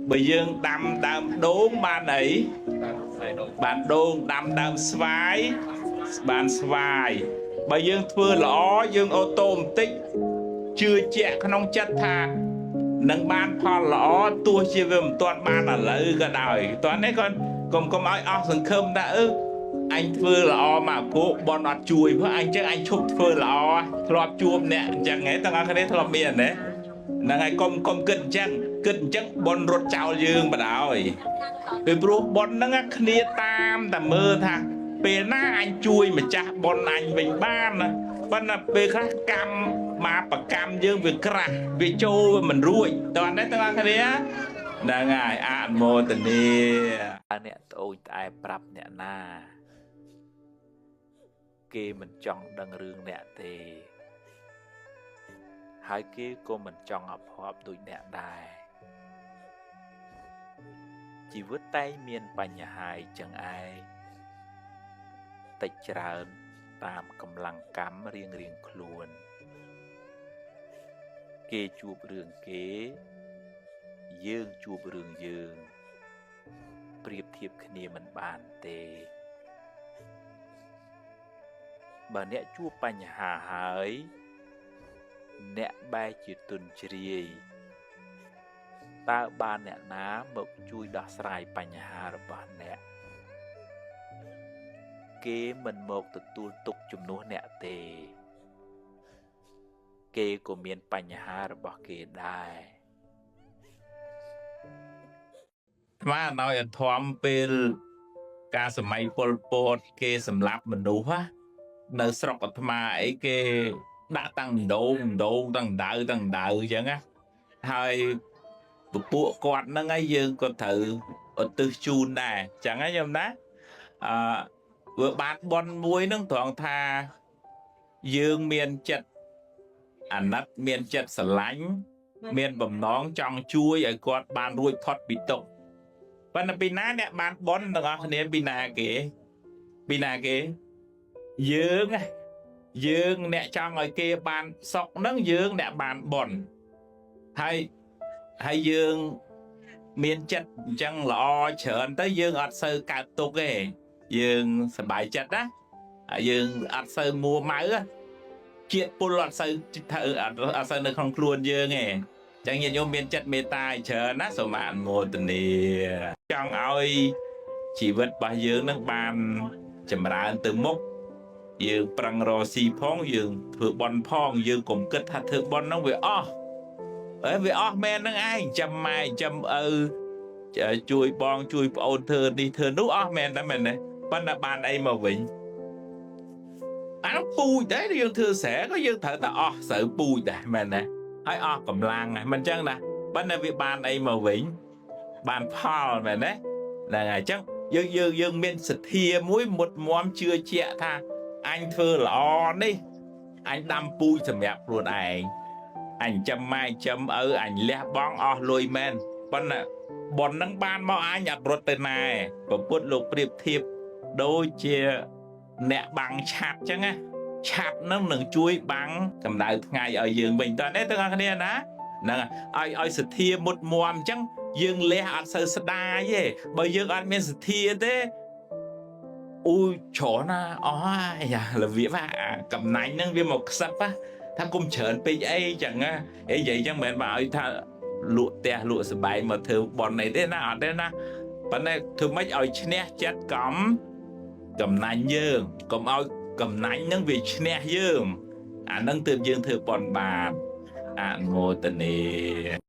bây giờ đam đốn ban ấy bạn đôn đam bạn xoài bây giờ thưa lõ dương ô tô tích chưa chẹ không chất tha nâng ban pha lõ tua chia về một toàn ban là lỡ cả đời toàn đấy con ai sừng khâm đã anh thưa lõ mà phố bọn ọt chui với anh chắc anh chụp thưa lõ thọp chuông nè chẳng nghe tao nghe cái đấy thọp miền đấy là ngày con kinh chắc bọn rốt chào dương bà đạo vì bố bọn nó ngắt khía tam tà mơ thà bề ná anh chui mà cha bọn anh mình ban nè bọn là bề khác cam mà bà cam dương việc ra vì châu mình ruồi toàn đấy tao cái đấy là ngài ăn mô tình đi nè tôi ai prap nè na kê mình chọn đằng rương nè thì hai kia cô mình chọn hợp hợp tụi nè đài chỉ vứt tay miền bành nhà hai chẳng ai tịch tràn tam cầm lăng cắm riêng khuôn kê chụp rương kế dương chụp rương dương priệp thiệp khnia mình bàn tề bà nẹ chua bành hà hái nẹ bay chỉ tuần chìa ta ba nẹ ná mộc chui đỏ sài bành hà rồi bà nẹ kế mình mộc từ tuôn tục chùm nô nẹ tề kế của miền bành hà rồi bà kế đài mà nói thòm pel caสมัย Pol Pot គេសម្លាប់មនុស្សនៅស្រុកអាត្មាអីគេដាក់តាំងដូងតាំងដៅអញ្ចឹងណាហើយពួកគាត់ហ្នឹងឯងយើងក៏ត្រូវឧទ្ទិសជូនដែរអញ្ចឹងណាខ្ញុំណាវាបានបន់មួយហ្នឹងត្រង់ថាយើងមានចិត្តអាណិតមានចិត្តស្រឡាញ់មានបំណងចង់ជួយឲ្យគាត់បានរួចផុតពីទុក្ខប៉ុន្តែពីណាអ្នកបានបន់ទាំងអស់គ្នាពីណាគេយើងអ្នកចង់ឲ្យគេបានសុខហ្នឹងយើងអ្នកបានបន់ហើយយើងមានចិត្តអញ្ចឹងល្អច្រើនទៅយើងអត់សូវកើតទុក្ខទេយើងសប្បាយចិត្តណាយើងអត់សូវមួម៉ៅជាតិពុលអត់សូវធ្វើអត់សូវនៅក្នុងខ្លួនយើងទេចឹងញាតិញោមមានចិត្តមេត្តាច្រើនណាសូមអនុមោទនាចង់ឲ្យជីវិតរបស់យើងនឹងបានចម្រើនទៅមុខយើងប្រឹងរកស៊ីផងយើងធ្វើបន់ផងយើងកុំគិតថាធ្វើបន់ហ្នឹងវាអស់មែនហ្នឹងឯងចាំម៉ែចាំឪជួយបងជួយប្អូនធ្វើនេះធ្វើនោះអស់មែនតែមែនទេប៉ុន្តែបានអីមកវិញអានោះពូជដែរយើងធ្វើស្រែក៏យើងត្រូវតែអស់ស្រូវពូជដែរមែនទេហើយអស់កម្លាំងមិនអញ្ចឹងណាប៉ុន្តែវាបានអីមកវិញបានផលមែនទេហ្នឹងហើយអញ្ចឹងយើងមានសទ្ធាមួយមុតមមជឿជាក់ថាអញធ្វើល្អនេះអញដាំពូជសម្រាប់ខ្លួនឯងអញចាំម៉ែចាំឪអញលះបង់អស់លុយមែនប៉ុន្តែប៉ុននឹងបានមកអញអត់រត់ទៅណាប្រពុតលោកប្រៀបធៀបដូចជាអ្នកបាំងឆាប់អញ្ចឹងណាឆាប់នឹងជួយបាំងកម្ដៅថ្ងៃឲ្យយើងវិញតើនេះទាំងអស់គ្នាណាហ្នឹងឲ្យសទ្ធាមុតមមអញ្ចឹងយើងលះអត់សូវស្ដាយទេបើយើងអត់មានសទ្ធាទេអូយច្រើនណាអស់ហើយរបៀបកំណាញ់ហ្នឹងវាមកខ្សឹបថាគុំច្រើនពេកអីចឹងនិយាយចឹងមិនមែនមកឲ្យថាលក់ផ្ទះលក់សបែងមកធ្វើបន់អីទេណាអត់ទេណាប៉ុន្តែធ្វើម៉េចឲ្យឈ្នះចិត្តកំណាញ់យើងកុំឲ្យកំណាញ់ហ្នឹងវាឈ្នះយើងអាហ្នឹងទើបយើងធ្វើបន់បានអនុមោទនា